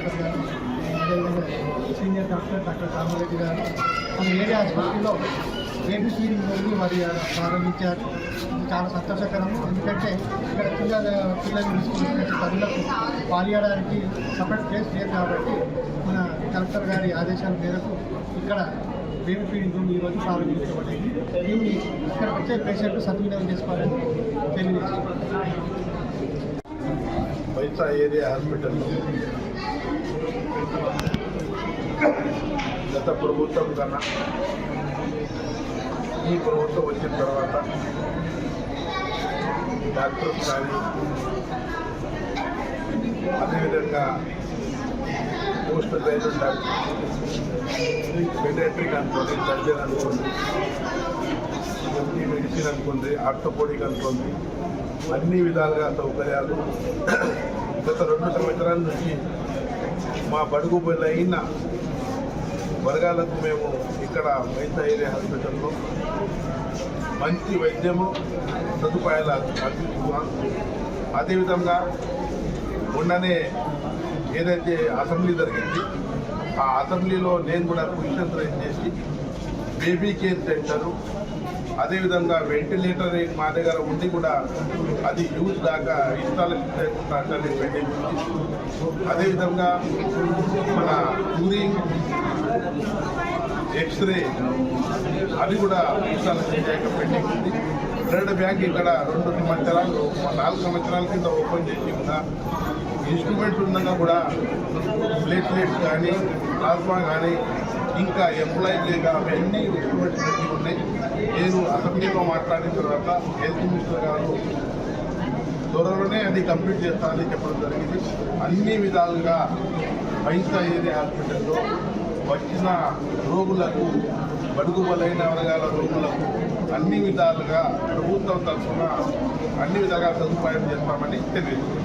Doctor గారు, అదేవిధంగా senior doctor Kamareddy గారు మన ఏరియా హాస్పిటల్లో బేబీ ఫీడింగ్ మరి ప్రారంభించారు. చాలా సంతోషకరము. ఎందుకంటే ఇక్కడ పిల్లలు తీసుకునే తల్లులకు పాలియడానికి సపరేట్ ప్లేస్ లేదు కాబట్టి మన కలెక్టర్ గారి ఆదేశాల మేరకు ఇక్కడ బేబీ ఫీడింగ్ రూమ్ ఈరోజు ప్రారంభించబడింది. దీన్ని ఇక్కడ వచ్చే పేషెంట్లు సద్వినియోగం చేసుకోవాలని తెలియజేస్తున్నారు. వైసా ఏరియా హాస్పిటల్లో గత ప్రభుత్వం కన్నా ఈ ప్రభుత్వం వచ్చిన తర్వాత డాక్టర్స్ కానీ అదేవిధంగా పోస్ట్ గ్రాడ్యుయేట్ డాక్టర్, పీడియాట్రిక్ అనుకోండి, సర్జన్ అనుకోండి, మెడిసిన్ అనుకోండి, ఆర్థోపెడిక్ అనుకోండి, అన్ని విధాలుగా సౌకర్యాలు గత 2 సంవత్సరాల నుంచి మా బడుగు బలైన వర్గాలకు మేము ఇక్కడ వైసా ఏరియా హాస్పిటల్లో మంచి వైద్యము సదుపాయాలు అందిస్తున్నాం. అదేవిధంగా మొన్ననే ఏదైతే అసెంబ్లీ జరిగింది, ఆ అసెంబ్లీలో నేను కూడా క్వశ్చన్ రైజ్ చేసి బేబీ కేర్ సెంటరు, అదేవిధంగా వెంటిలేటర్ మా దగ్గర ఉండి కూడా అది యూజ్ దాకా ఇన్స్టాలేషన్ చేయకుండా అట్లనే పెండింగ్ ఉంది. అదేవిధంగా మన టూరింగ్ ఎక్స్రే అది కూడా ఇన్స్టాలేషన్ చేయక పెండింగ్ ఉంది. బ్లడ్ బ్యాంక్ ఇక్కడ 4 సంవత్సరాల కింద ఓపెన్ చేసి కూడా ఇన్స్ట్రుమెంట్స్ ఉండగా కూడా ప్లేట్లెట్స్ కానీ ప్లాస్మా కానీ ఇంకా ఎంప్లాయీస్ అవన్నీ ఇన్స్ట్రుమెంట్స్ పెట్టి ఉన్నాయి. నేను అసెంబ్లీలో మాట్లాడిన తర్వాత హెల్త్ మినిస్టర్ గారు త్వరలోనే అది కంప్లీట్ చేస్తానని చెప్పడం జరిగింది. అన్ని విధాలుగా వైసా ఏరియా హాస్పిటల్లో వచ్చిన రోగులకు, బడుగు బలైన వర్గాల రోగులకు అన్ని విధాలుగా ప్రభుత్వం తరఫున అన్ని విధాలుగా సదుపాయం చేస్తామని తెలియజేస్తుంది.